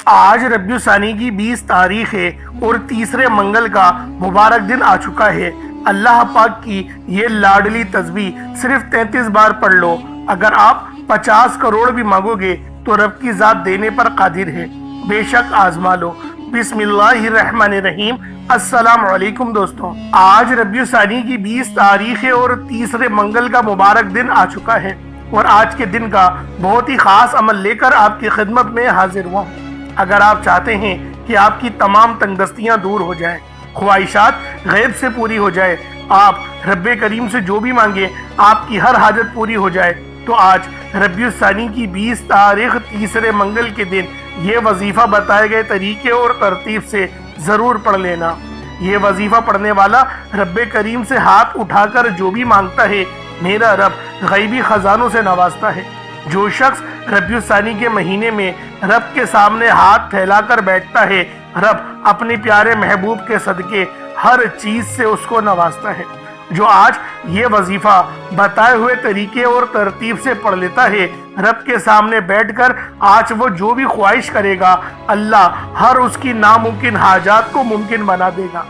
آج ربیع ثانی کی 20 تاریخ ہے اور تیسرے منگل کا مبارک دن آ چکا ہے۔ اللہ پاک کی یہ لاڈلی تسبیح صرف 33 بار پڑھ لو۔ اگر آپ 50 کروڑ بھی مانگو گے تو رب کی ذات دینے پر قادر ہے، بے شک آزما لو۔ بسم اللہ الرحمن الرحیم۔ السلام علیکم دوستوں، آج ربیع ثانی کی 20 تاریخ ہے اور تیسرے منگل کا مبارک دن آ چکا ہے، اور آج کے دن کا بہت ہی خاص عمل لے کر آپ کی خدمت میں حاضر ہوا ہوں۔ اگر آپ چاہتے ہیں کہ آپ کی تمام تنگدستیاں دور ہو جائیں، خواہشات غیب سے پوری ہو جائے، آپ رب کریم سے جو بھی مانگے آپ کی ہر حاجت پوری ہو جائے، تو آج ربیع ثانی کی 20 تاریخ تیسرے منگل کے دن یہ وظیفہ بتائے گئے طریقے اور ترتیب سے ضرور پڑھ لینا۔ یہ وظیفہ پڑھنے والا رب کریم سے ہاتھ اٹھا کر جو بھی مانگتا ہے، میرا رب غیبی خزانوں سے نوازتا ہے۔ جو شخص ربیع ثانی کے مہینے میں رب کے سامنے ہاتھ پھیلا کر بیٹھتا ہے، رب اپنے پیارے محبوب کے صدقے ہر چیز سے اس کو نوازتا ہے۔ جو آج یہ وظیفہ بتائے ہوئے طریقے اور ترتیب سے پڑھ لیتا ہے، رب کے سامنے بیٹھ کر آج وہ جو بھی خواہش کرے گا، اللہ ہر اس کی ناممکن حاجات کو ممکن بنا دے گا۔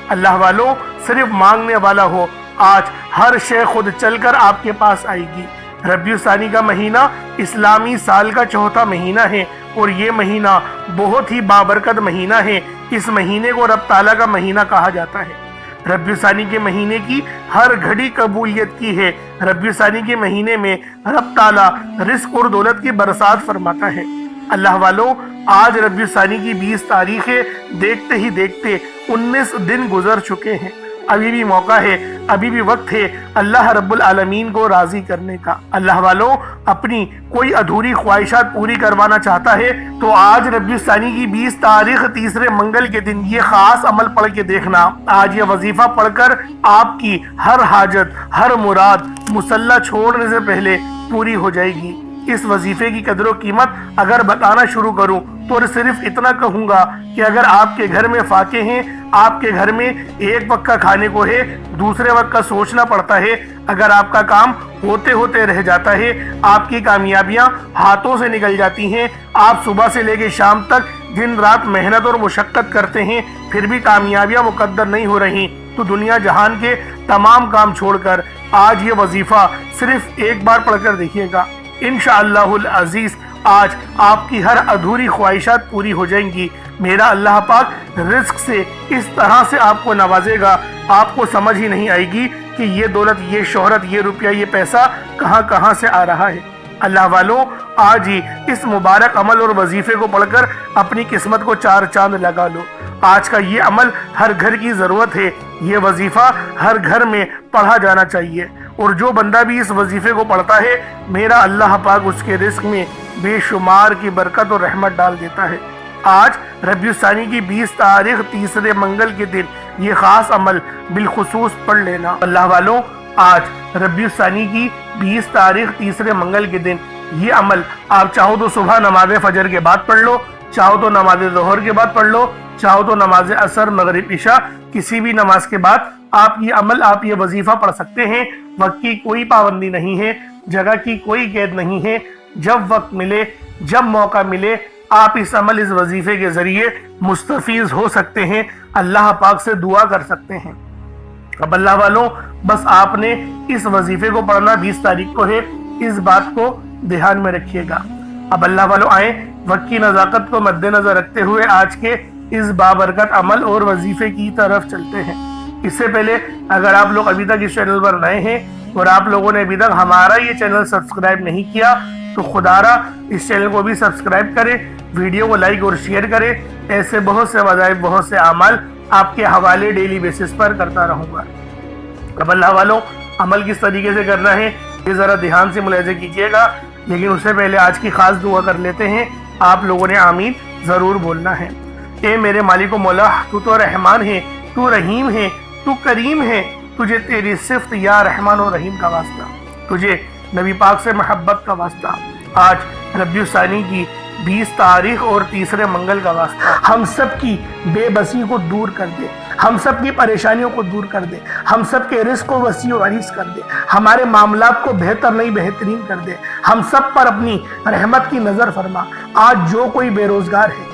اللہ والوں، صرف مانگنے والا ہو، آج ہر شے خود چل کر آپ کے پاس آئے گی۔ ربیع ثانی کا مہینہ اسلامی سال کا چوتھا مہینہ ہے، اور یہ مہینہ بہت ہی بابرکت مہینہ ہے۔ اس مہینے کو رب تعالیٰ کا مہینہ کہا جاتا ہے۔ ربیع ثانی کے مہینے کی ہر گھڑی قبولیت کی ہے۔ ربیع ثانی کے مہینے میں رب تعالیٰ رزق اور دولت کی برسات فرماتا ہے۔ اللہ والوں، آج ربیع ثانی کی 20 تاریخ ہے، دیکھتے ہی دیکھتے 19 دن گزر چکے ہیں۔ ابھی بھی موقع ہے، ابھی بھی وقت ہے اللہ رب العالمین کو راضی کرنے کا۔ اللہ والوں، اپنی کوئی ادھوری خواہشات پوری کروانا چاہتا ہے تو آج ربیع ثانی کی 20 تاریخ تیسرے منگل کے دن یہ خاص عمل پڑھ کے دیکھنا۔ آج یہ وظیفہ پڑھ کر آپ کی ہر حاجت، ہر مراد مصلی چھوڑنے سے پہلے پوری ہو جائے گی۔ اس وظیفے کی قدر و قیمت اگر بتانا شروع کروں تو صرف اتنا کہوں گا کہ اگر آپ کے گھر میں فاقے ہیں، آپ کے گھر میں ایک وقت کا کھانے کو ہے، دوسرے وقت کا سوچنا پڑتا ہے، اگر آپ کا کام ہوتے ہوتے رہ جاتا ہے، آپ کی کامیابیاں ہاتھوں سے نکل جاتی ہیں، آپ صبح سے لے کے شام تک دن رات محنت اور مشقت کرتے ہیں، پھر بھی کامیابیاں مقدر نہیں ہو رہی، تو دنیا جہان کے تمام کام چھوڑ کر آج یہ وظیفہ صرف ایک بار پڑھ کر دیکھیے گا۔ انشاءاللہ العزیز آج آپ کی ہر ادھوری خواہشات پوری ہو جائیں گی۔ میرا اللہ پاک رزق سے اس طرح سے آپ کو نوازے گا، آپ کو سمجھ ہی نہیں آئے گی کہ یہ دولت، یہ شہرت، یہ روپیہ، یہ پیسہ کہاں سے آ رہا ہے۔ اللہ والوں، آج ہی اس مبارک عمل اور وظیفے کو پڑھ کر اپنی قسمت کو چار چاند لگا لو۔ آج کا یہ عمل ہر گھر کی ضرورت ہے، یہ وظیفہ ہر گھر میں پڑھا جانا چاہیے، اور جو بندہ بھی اس وظیفے کو پڑھتا ہے، میرا اللہ پاک اس کے رزق میں بے شمار کی برکت اور رحمت ڈال دیتا ہے۔ آج ربیع ثانی کی 20 تاریخ تیسرے منگل کے دن یہ خاص عمل بالخصوص پڑھ لینا۔ اللہ والوں، آج ربیع ثانی کی 20 تاریخ تیسرے منگل کے دن یہ عمل آپ چاہو تو صبح نماز فجر کے بعد پڑھ لو، چاہو تو نماز ظہر کے بعد پڑھ لو، چاہو تو نماز عصر، مغرب، عشاء، کسی بھی نماز کے بعد آپ یہ وظیفہ پڑھ سکتے ہیں۔ وقت کی کوئی پابندی نہیں ہے، جگہ کی کوئی قید نہیں ہے۔ جب وقت ملے، جب موقع ملے، آپ اس وظیفے کے ذریعے مستفیض ہو سکتے ہیں، اللہ پاک سے دعا کر سکتے ہیں۔ اب اللہ والوں، بس آپ نے اس وظیفے کو پڑھنا 20 تاریخ کو ہے، اس بات کو دھیان میں رکھیے گا۔ اب اللہ والوں، آئیں وقت کی نزاکت کو مد نظر رکھتے ہوئے آج کے اس بابرکت عمل اور وظیفے کی طرف چلتے ہیں۔ اس سے پہلے اگر آپ لوگ ابھی تک اس چینل پر نئے ہیں اور آپ لوگوں نے ابھی تک ہمارا یہ چینل سبسکرائب نہیں کیا تو خدا را اس چینل کو بھی سبسکرائب کریں، ویڈیو کو لائک اور شیئر کریں۔ ایسے بہت سے وظائف، بہت سے اعمال آپ کے حوالے ڈیلی بیسس پر کرتا رہوں گا۔ اب اللہ والوں، عمل کس طریقے سے کرنا ہے یہ ذرا دھیان سے ملاحظہ کیجیے گا، لیکن اس سے پہلے آج کی خاص دعا کر لیتے ہیں۔ آپ لوگوں نے آمین ضرور بولنا ہے۔ اے میرے مالک و مولا، تو رحمان ہے، تو رحیم ہے، تو کریم ہے، تجھے تیری صفت یا رحمان و رحیم کا واسطہ، تجھے نبی پاک سے محبت کا واسطہ، آج ربیع ثانی کی 20 تاریخ اور تیسرے منگل کا واسطہ، ہم سب کی بے بسی کو دور کر دے، ہم سب کی پریشانیوں کو دور کر دے، ہم سب کے رزق کو وسیع و عریض کر دے، ہمارے معاملات کو بہتر نہیں بہترین کر دے، ہم سب پر اپنی رحمت کی نظر فرما۔ آج جو کوئی بے روزگار ہے،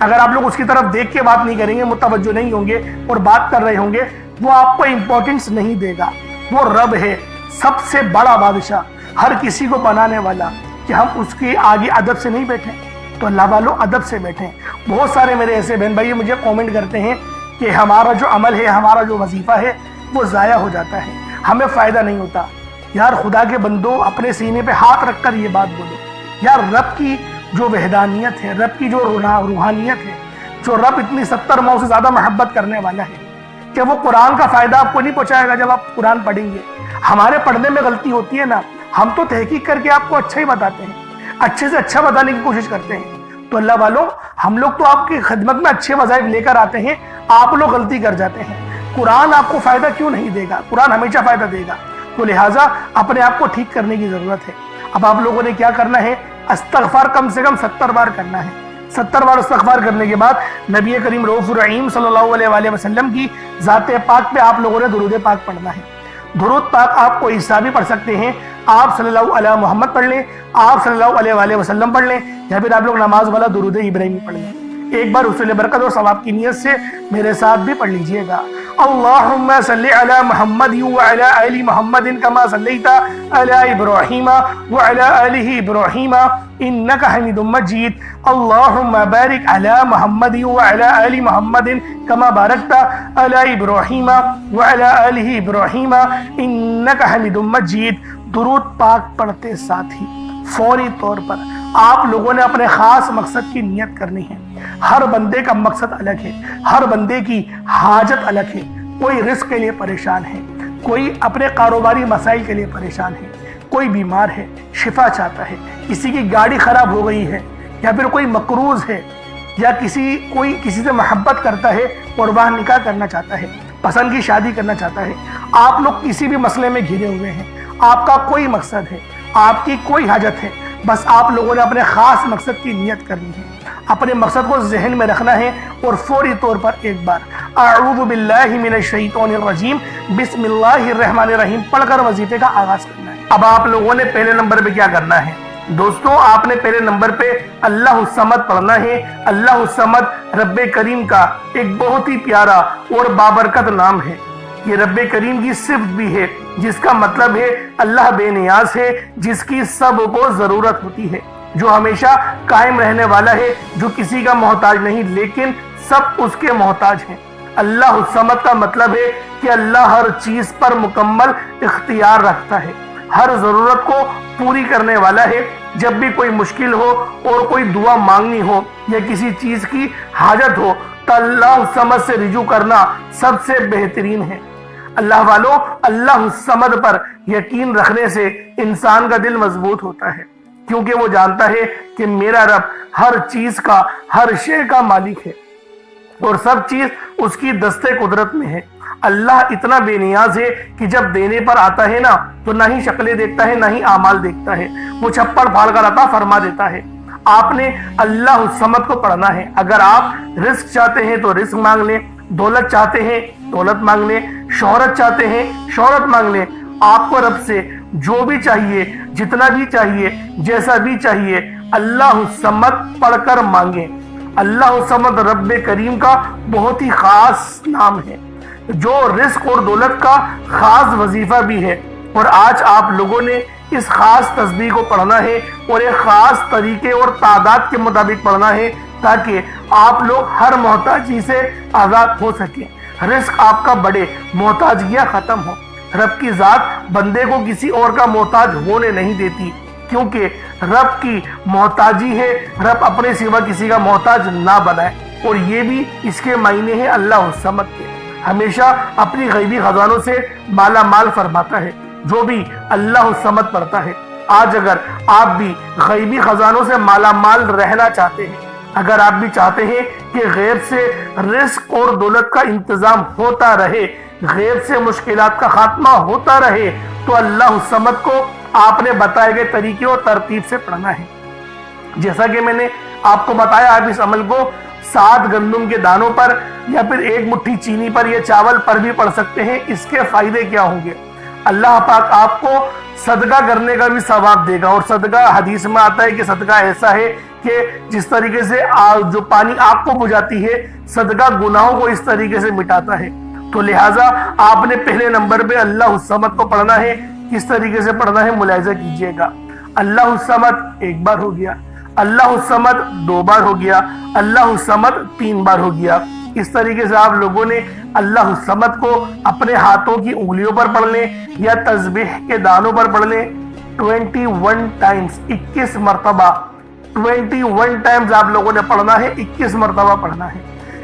اگر آپ لوگ اس کی طرف دیکھ کے بات نہیں کریں گے، متوجہ نہیں ہوں گے اور بات کر رہے ہوں گے، وہ آپ کو امپورٹنس نہیں دے گا۔ وہ رب ہے، سب سے بڑا بادشاہ، ہر کسی کو بنانے والا، کہ ہم اس کے آگے ادب سے نہیں بیٹھیں۔ تو اللہ والوں ادب سے بیٹھیں۔ بہت سارے میرے ایسے بہن بھائی مجھے کومنٹ کرتے ہیں کہ ہمارا جو عمل ہے، ہمارا جو وظیفہ ہے وہ ضائع ہو جاتا ہے، ہمیں فائدہ نہیں ہوتا۔ یار خدا کے بندو، اپنے سینے پہ ہاتھ رکھ کر یہ بات بولو، یار رب کی جو وحدانیت ہے، رب کی جو روحانیت ہے، جو رب اتنی 70 ماؤں سے زیادہ محبت کرنے والا ہے، کہ وہ قرآن کا فائدہ آپ کو نہیں پہنچائے گا جب آپ قرآن پڑھیں گے۔ ہمارے پڑھنے میں غلطی ہوتی ہے نا، ہم تو تحقیق کر کے آپ کو اچھا ہی بتاتے ہیں، اچھے سے اچھا بتانے کی کوشش کرتے ہیں۔ تو اللہ والوں، ہم لوگ تو آپ کی خدمت میں اچھے وظائف لے کر آتے ہیں، آپ لوگ غلطی کر جاتے ہیں۔ قرآن آپ کو فائدہ کیوں نہیں دے گا؟ قرآن ہمیشہ فائدہ دے گا۔ تو لہٰذا اپنے آپ کو ٹھیک کرنے کی ضرورت ہے۔ اب آپ لوگوں نے کیا کرنا ہے؟ استغفار کم سے کم 70 بار کرنا ہے۔ 70 بار استغفار کرنے کے بعد نبی کریم رؤوف الرحیم صلی اللہ علیہ وآلہ وسلم کی ذات پاک پہ آپ لوگوں نے درود پاک پڑھنا ہے۔ درود پاک آپ کو عیسیٰ بھی پڑھ سکتے ہیں، آپ صلی اللہ علیہ محمد پڑھ لیں، آپ صلی اللہ علیہ وآلہ وسلم پڑھ لیں، یا پھر آپ لوگ نماز والا درود ابراہیمی پڑھ لیں۔ ایک بار حصول برکت اور ثواب کی نیت سے میرے ساتھ بھی پڑھ لیجئے گا۔ اللہم صلی علی محمد وعلی آل محمد کما صلیت علی ابراہیم وعلی آل ابراہیم انک حمید مجید۔ اللہم بارک علی محمد وعلی آل محمد کما بارکت علی ابراہیم وعلی آل ابراہیم انک حمید مجید۔ درود پاک پڑھتے ساتھ ہی فوری طور پر آپ لوگوں نے اپنے خاص مقصد کی نیت کرنی ہے۔ ہر بندے کا مقصد الگ ہے، ہر بندے کی حاجت الگ ہے۔ کوئی رزق کے لیے پریشان ہے، کوئی اپنے کاروباری مسائل کے لیے پریشان ہے، کوئی بیمار ہے، شفا چاہتا ہے، کسی کی گاڑی خراب ہو گئی ہے، یا پھر کوئی مقروض ہے، یا کوئی کسی سے محبت کرتا ہے اور وہ نکاح کرنا چاہتا ہے، پسند کی شادی کرنا چاہتا ہے۔ آپ لوگ کسی بھی مسئلے میں گھرے ہوئے ہیں، آپ کا کوئی مقصد ہے، آپ کی کوئی حاجت ہے، بس آپ لوگوں نے اپنے خاص مقصد کی نیت کرنی ہے، اپنے مقصد کو ذہن میں رکھنا ہے، اور فوری طور پر ایک بار اعوذ باللہ من الشیطان الرجیم بسم اللہ الرحمن الرحیم پڑھ کر وظیفے کا آغاز کرنا ہے۔ اب آپ لوگوں نے پہلے نمبر پہ کیا کرنا ہے دوستو؟ آپ نے پہلے نمبر پہ اللہ الصمد پڑھنا ہے۔ اللہ الصمد رب کریم کا ایک بہت ہی پیارا اور بابرکت نام ہے۔ یہ رب کریم کی صفت بھی ہے، جس کا مطلب ہے اللہ بے نیاز ہے، جس کی سب کو ضرورت ہوتی ہے، جو ہمیشہ قائم رہنے والا ہے، جو کسی کا محتاج نہیں لیکن سب اس کے محتاج ہیں۔ اللہ الصمد کا مطلب ہے کہ اللہ ہر چیز پر مکمل اختیار رکھتا ہے، ہر ضرورت کو پوری کرنے والا ہے۔ جب بھی کوئی مشکل ہو اور کوئی دعا مانگنی ہو یا کسی چیز کی حاجت ہو تو اللہ الصمد سے رجوع کرنا سب سے بہترین ہے۔ اللہ والوں، اللہ الصمد پر یقین رکھنے سے انسان کا دل مضبوط ہوتا ہے، کیونکہ وہ جانتا ہے کہ میرا رب ہر چیز کا، ہر شے کا مالک ہے، اور سب چیز اس کی دست قدرت میں ہے۔ اللہ اتنا بے نیاز ہے کہ جب دینے پر آتا ہے نا تو نہ ہی شکلیں دیکھتا ہے، نہ ہی اعمال دیکھتا ہے، وہ چھپڑ پھاڑ کر عطا فرما دیتا ہے۔ آپ نے اللہ الصمد کو پڑھنا ہے۔ اگر آپ رزق چاہتے ہیں تو رزق مانگ لیں، دولت چاہتے ہیں دولت مانگ لیں، شہرت چاہتے ہیں شہرت مانگ لیں۔ آپ کو رب سے جو بھی چاہیے، جتنا بھی چاہیے، جیسا بھی چاہیے، اللہ الصمد پڑھ کر مانگیں۔ اللہ الصمد رب کریم کا بہت ہی خاص نام ہے، جو رزق اور دولت کا خاص وظیفہ بھی ہے۔ اور آج آپ لوگوں نے اس خاص تسبیح کو پڑھنا ہے، اور ایک خاص طریقے اور تعداد کے مطابق پڑھنا ہے، تاکہ آپ لوگ ہر محتاجی سے آزاد ہو سکیں، رزق آپ کا بڑھے، محتاجیاں ختم ہو۔ رب کی ذات بندے کو کسی اور کا محتاج ہونے نہیں دیتی، کیونکہ رب کی محتاجی ہے، رب اپنے سوا کسی کا محتاج نہ بنائے۔ اور یہ بھی اس کے معنی ہے اللہ الصمد کے، ہمیشہ اپنی غیبی خزانوں سے مالا مال فرماتا ہے۔ جو بھی اللہ الصمد پڑھتا ہے، آج اگر آپ بھی غیبی خزانوں سے مالا مال رہنا چاہتے ہیں، اگر آپ بھی چاہتے ہیں کہ غیب سے رزق اور دولت کا انتظام ہوتا رہے، غیب سے مشکلات کا خاتمہ ہوتا رہے، تو اللہ الصمد کو آپ نے بتائے گئے طریقے اور ترتیب سے پڑھنا ہے۔ جیسا کہ میں نے آپ کو بتایا، آپ اس عمل کو 7 گندم کے دانوں پر یا پھر 1 مٹھی چینی پر یا چاول پر بھی پڑھ سکتے ہیں۔ اس کے فائدے کیا ہوں گے؟ اللہ پاک آپ کو صدقہ کرنے کا بھی ثواب دے گا، اور صدقہ حدیث میں آتا ہے کہ صدقہ ایسا ہے کہ جس طریقے سے جو پانی آگ کو بجھاتی ہے، صدقہ گناہوں کو اس طریقے سے مٹاتا ہے۔ تو لہٰذا آپ نے پہلے نمبر پہ اللہ الصمد کو پڑھنا ہے۔ کس طریقے سے پڑھنا ہے ملاحظہ کیجئے گا۔ اللہ الصمد ایک بار ہو گیا، اللہ الصمد دو بار ہو گیا، اللہ الصمد تین بار ہو گیا۔ اس طریقے سے آپ لوگوں نے اللہ الصمد کو اپنے ہاتھوں کی انگلیوں پر پڑھ لیں یا تسبیح کے دانوں پر پڑھ لیں 21 ٹائمز، 21 مرتبہ 21 ٹائمز آپ لوگوں نے پڑھنا ہے، 21 مرتبہ پڑھنا ہے۔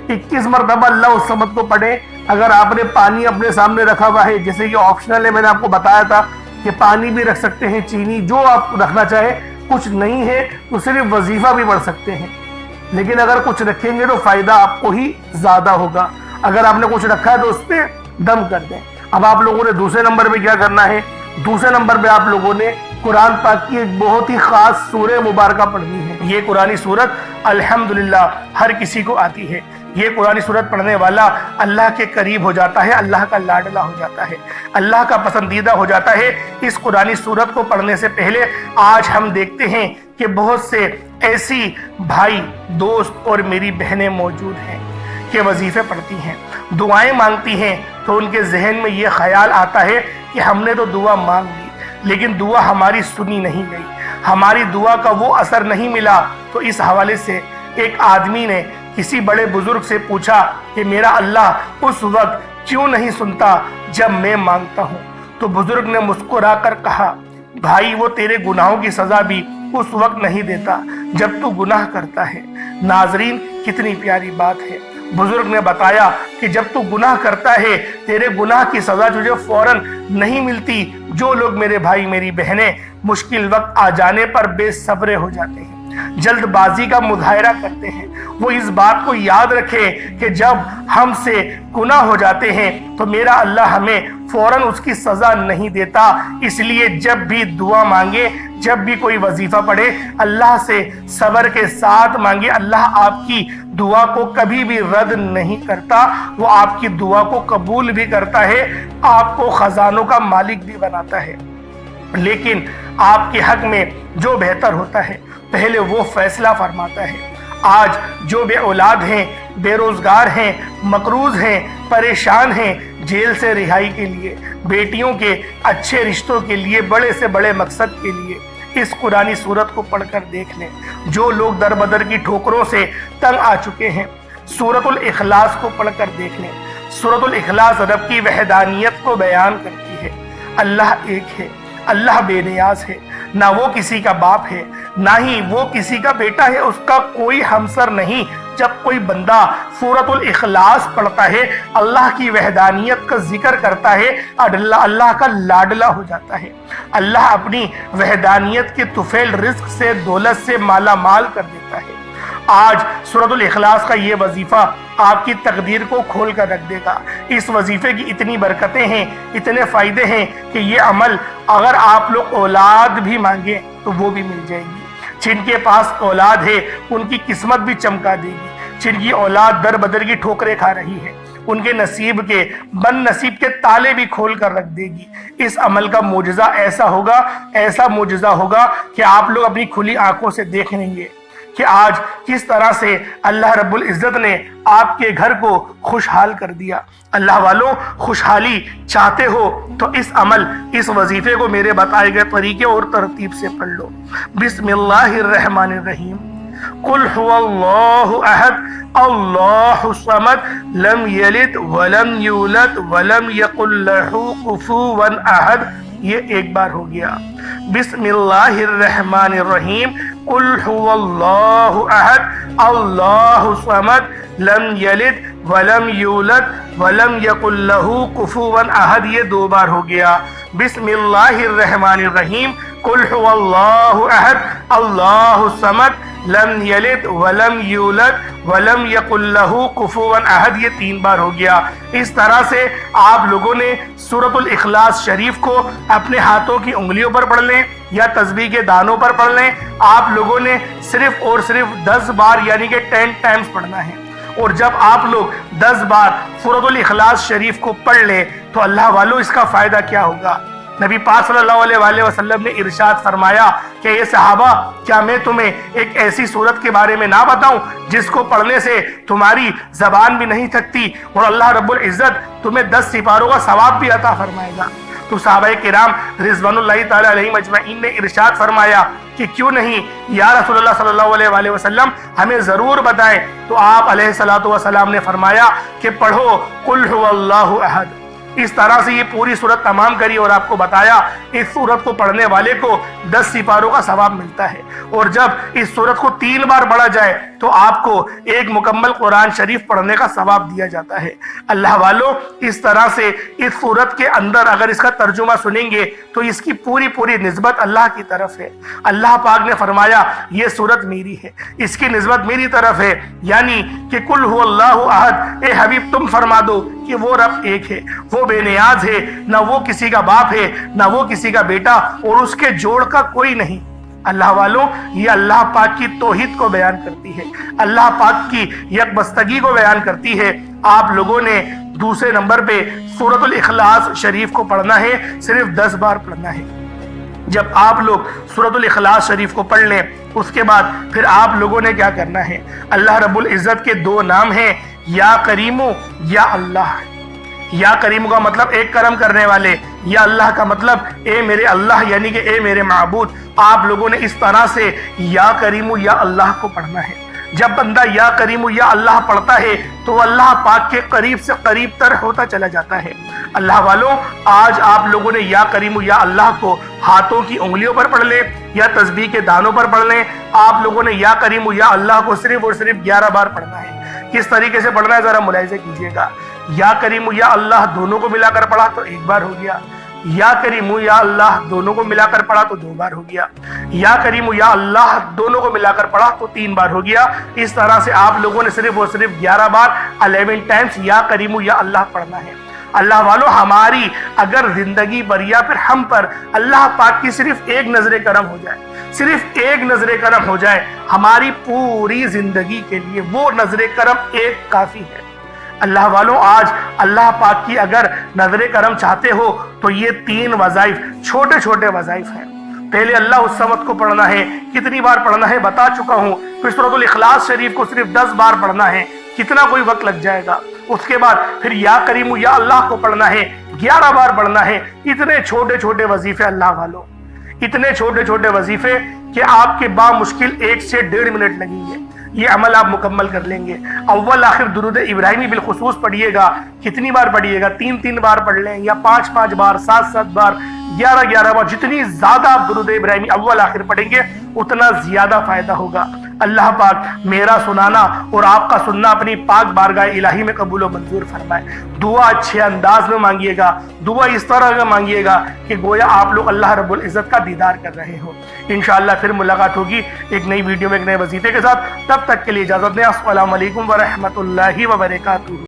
21 مرتبہ اللہ الصمد کو پڑھیں۔ اگر آپ نے پانی اپنے سامنے رکھا ہوا ہے، جیسے کہ آپشنل ہے، میں نے آپ کو بتایا تھا کہ پانی بھی رکھ سکتے ہیں، چینی، جو آپ رکھنا چاہے، کچھ نہیں ہے تو صرف وظیفہ بھی پڑھ سکتے ہیں، لیکن اگر کچھ رکھیں گے تو فائدہ آپ کو ہی زیادہ ہوگا۔ اگر آپ نے کچھ رکھا ہے تو اس پہ دم کر دیں۔ اب آپ لوگوں نے دوسرے نمبر پہ کیا کرنا ہے؟ دوسرے نمبر پہ آپ لوگوں نے قرآن پاک کی ایک بہت ہی خاص سورہ مبارکہ پڑھنی ہے۔ یہ قرآنی سورت الحمدللہ ہر کسی کو آتی ہے۔ یہ قرآنی سورت پڑھنے والا اللہ کے قریب ہو جاتا ہے، اللہ کا لاڈلا ہو جاتا ہے، اللہ کا پسندیدہ ہو جاتا ہے۔ اس قرآنی سورت کو پڑھنے سے پہلے آج ہم دیکھتے ہیں کہ بہت سے ایسی بھائی، دوست اور میری بہنیں موجود ہیں کہ وظیفے پڑھتی ہیں، دعائیں مانگتی ہیں، تو ان کے ذہن میں یہ خیال آتا ہے کہ ہم نے تو دعا مانگ لی لیکن دعا ہماری سنی نہیں گئی، ہماری دعا کا وہ اثر نہیں ملا۔ تو اس حوالے سے ایک آدمی نے کسی بڑے بزرگ سے پوچھا کہ میرا اللہ اس وقت کیوں نہیں سنتا جب میں مانگتا ہوں؟ تو بزرگ نے مسکرا کر کہا، بھائی وہ تیرے گناہوں کی سزا بھی اس وقت نہیں دیتا جب تو گناہ کرتا ہے۔ ناظرین، کتنی پیاری بات ہے۔ بزرگ نے بتایا کہ جب تو گناہ کرتا ہے تیرے گناہ کی سزا تجھے فوراً نہیں ملتی۔ جو لوگ میرے بھائی میری بہنیں مشکل وقت آ جانے پر بے صبر ہو جاتے ہیں، جلد بازی کا مظاہرہ کرتے ہیں، وہ اس بات کو یاد رکھیں کہ جب ہم سے گناہ ہو جاتے ہیں تو میرا اللہ ہمیں فوراً اس کی سزا نہیں دیتا۔ اس لیے جب بھی دعا مانگے، جب بھی کوئی وظیفہ پڑھے، اللہ سے صبر کے ساتھ مانگے۔ اللہ آپ کی دعا کو کبھی بھی رد نہیں کرتا، وہ آپ کی دعا کو قبول بھی کرتا ہے، آپ کو خزانوں کا مالک بھی بناتا ہے۔ لیکن آپ کے حق میں جو بہتر ہوتا ہے پہلے وہ فیصلہ فرماتا ہے۔ آج جو بے اولاد ہیں، بے روزگار ہیں، مقروض ہیں، پریشان ہیں، جیل سے رہائی کے لیے، بیٹیوں کے اچھے رشتوں کے لیے، بڑے سے بڑے مقصد کے لیے اس قرآنی سورت کو پڑھ کر دیکھ لیں۔ جو لوگ در بدر کی ٹھوکروں سے تنگ آ چکے ہیں، سورۃ الاخلاص کو پڑھ کر دیکھ لیں۔ سورۃ الاخلاص رب کی وحدانیت کو بیان کرتی ہے۔ اللہ ایک ہے، اللہ بے نیاز ہے، نہ وہ کسی کا باپ ہے، نہ ہی وہ کسی کا بیٹا ہے، اس کا کوئی ہمسر نہیں۔ جب کوئی بندہ سورۃ الاخلاص پڑھتا ہے، اللہ کی وحدانیت کا ذکر کرتا ہے، اللہ کا لاڈلا ہو جاتا ہے۔ اللہ اپنی وحدانیت کے طفیل رزق سے، دولت سے مالا مال کر دیتا ہے۔ آج سورۃ الاخلاص کا یہ وظیفہ آپ کی تقدیر کو کھول کر رکھ دے گا۔ اس وظیفے کی اتنی برکتیں ہیں، اتنے فائدے ہیں کہ یہ عمل اگر آپ لوگ اولاد بھی مانگیں تو وہ بھی مل جائے گی۔ جن کے پاس اولاد ہے ان کی قسمت بھی چمکا دے گی۔ جن کی اولاد در بدر کی ٹھوکریں کھا رہی ہے ان کے نصیب کے بد نصیب کے تالے بھی کھول کر رکھ دے گی۔ اس عمل کا معجزہ ایسا معجزہ ہوگا کہ آپ لوگ اپنی کھلی آنکھوں سے دیکھ لیں گے کہ آج کس طرح سے اللہ رب العزت نے آپ کے گھر کو خوشحال کر دیا۔ اللہ والوں، خوشحالی چاہتے ہو تو اس وظیفے کو میرے بتائے گئے طریقے اور ترتیب سے پڑھ لو۔ بسم اللہ الرحمن الرحیم۔ قل هو اللہ احد اللہ الصمد لم یلد ولم یولد ولم یکن لہ کفوا احد۔ یہ ایک بار ہو گیا۔ بسم اللہ الرحمن الرحیم۔ قل هو اللہ احد اللہ الصمد لم یلد ولم یولد ولم یکن لہ کفوا احد۔ یہ دو بار ہو گیا۔ بسم اللہ الرحمن الرحیم۔ قل هو اللہ احد اللہ الصمد لم یلد ولم یولد ولم یکن لہ کفوا احد۔ یہ تین بار ہو گیا۔ اس طرح سے آپ لوگوں نے سورۃ الاخلاص شریف کو اپنے ہاتھوں کی انگلیوں پر پڑھ لیں یا تسبیح کے دانوں پر پڑھ لیں۔ آپ لوگوں نے صرف اور صرف 10 بار یعنی کہ 10 ٹائمز پڑھنا ہے۔ اور جب آپ لوگ 10 بار سورۃ الاخلاص شریف کو پڑھ لیں تو اللہ والوں اس کا فائدہ کیا ہوگا؟ نبی پاک صلی اللہ علیہ وسلم نے ارشاد فرمایا کہ یہ صحابہ کیا میں تمہیں ایک ایسی صورت کے بارے میں نہ بتاؤں جس کو پڑھنے سے تمہاری زبان بھی نہیں تھکتی اور اللہ رب العزت تمہیں 10 سپاروں کا ثواب بھی عطا فرمائے گا؟ تو صحابہ کرام رضوان اللہ تعالی علیہم اجمعین نے ارشاد فرمایا کہ کیوں نہیں یا رسول اللہ صلی اللہ علیہ وسلم ہمیں ضرور بتائیں۔ تو آپ علیہ الصلوۃ والسلام نے فرمایا کہ پڑھو قل هو اللہ احد۔ اس طرح سے یہ پوری سورت تمام کری اور آپ کو بتایا اس سورت کو پڑھنے والے کو 10 سپاروں کا ثواب ملتا ہے، اور جب اس سورت کو 3 بار پڑھا جائے تو آپ کو ایک مکمل قرآن شریف پڑھنے کا ثواب دیا جاتا ہے۔ اللہ والو، اس طرح سے اس سورت کے اندر اگر اس کا ترجمہ سنیں گے تو اس کی پوری نسبت اللہ کی طرف ہے۔ اللہ پاک نے فرمایا یہ سورت میری ہے، اس کی نسبت میری طرف ہے، یعنی کہ قل هو اللہ احد، اے حبیب تم فرما دو کہ وہ رب ایک ہے، وہ بے نیاز ہے، نہ وہ کسی کا باپ ہے نہ وہ کسی کا بیٹا، اور اس کے جوڑ کا کوئی نہیں۔ اللہ والوں، یہ اللہ پاک کی توحید کو بیان کرتی ہے، اللہ پاک کی یکبستگی کو بیان کرتی ہے۔ آپ لوگوں نے دوسرے نمبر پہ سورۃ الاخلاص شریف کو پڑھنا ہے، صرف 10 بار پڑھنا ہے۔ جب آپ لوگ سورۃ الاخلاص شریف کو پڑھ لیں اس کے بعد پھر آپ لوگوں نے کیا کرنا ہے؟ اللہ رب العزت کے 2 نام ہیں، یا کریمو یا اللہ۔ یا کریمو کا مطلب ایک کرم کرنے والے، یا اللہ کا مطلب اے میرے اللہ، یعنی کہ اے میرے معبود۔ آپ لوگوں نے اس طرح سے یا کریمو یا اللہ کو پڑھنا ہے۔ جب بندہ یا کریمو یا اللہ پڑھتا ہے تو اللہ پاک کے قریب سے قریب تر ہوتا چلا جاتا ہے۔ اللہ والوں، آج آپ لوگوں نے یا کریمو یا اللہ کو ہاتھوں کی انگلیوں پر پڑھ لیں یا تسبیح کے دانوں پر پڑھ لیں۔ آپ لوگوں نے یا کریمو یا اللہ کو صرف اور صرف 11 بار پڑھنا ہے۔ کس طریقے سے پڑھنا ہے ذرا ملاحظہ کیجئے گا۔ یا کریمو یا اللہ دونوں کو ملا کر پڑھا تو 1 بار ہو گیا، یا کریمو یا اللہ دونوں کو ملا کر پڑھا تو 2 بار ہو گیا، یا کریمو یا اللہ دونوں کو ملا کر پڑھا تو 3 بار ہو گیا۔ اس طرح سے آپ لوگوں نے صرف اور صرف 11 بار 11 ٹائمز یا کریمو یا اللہ پڑھنا ہے۔ اللہ والوں، ہماری اگر زندگی پر یا پھر ہم پر اللہ پاک کی صرف ایک نظر کرم ہو جائے، صرف ایک نظر کرم ہو جائے، ہماری پوری زندگی کے لیے وہ نظر کرم ایک کافی ہے۔ اللہ والوں، آج اللہ پاک کی اگر نظر کرم چاہتے ہو تو یہ 3 وظائف، چھوٹے چھوٹے وظائف ہیں۔ پہلے اللہ الصمد کو پڑھنا ہے، کتنی بار پڑھنا ہے بتا چکا ہوں۔ پھر سورۃ الاخلاص شریف کو صرف 10 بار پڑھنا ہے، کتنا کوئی وقت لگ جائے گا۔ اس کے بعد پھر یا کریمو یا اللہ کو پڑھنا ہے، 11 بار پڑھنا ہے۔ اتنے چھوٹے چھوٹے وظیفے اللہ والوں، اتنے چھوٹے چھوٹے وظیفے کہ آپ کے بامشکل 1 سے 1.5 منٹ لگیں گے۔ یہ عمل آپ مکمل کر لیں گے۔ اول آخر درود ابراہیمی بالخصوص پڑھیے گا۔ کتنی بار پڑھیے گا؟ 3 بار پڑھ لیں، یا 5 بار، 7 بار، 11 بار۔ جتنی زیادہ آپ درود ابراہیمی اول آخر پڑھیں گے اتنا زیادہ فائدہ ہوگا۔ اللہ پاک میرا سنانا اور آپ کا سننا اپنی پاک بارگاہ الہی میں قبول و منظور فرمائے۔ دعا اچھے انداز میں مانگیے گا، دعا اس طرح کا مانگیے گا کہ گویا آپ لوگ اللہ رب العزت کا دیدار کر رہے ہو۔ انشاءاللہ پھر ملاقات ہوگی ایک نئی ویڈیو میں ایک نئے وظیفے کے ساتھ۔ تب تک کے لیے اجازت دیں۔ السلام علیکم ورحمۃ اللہ وبرکاتہ۔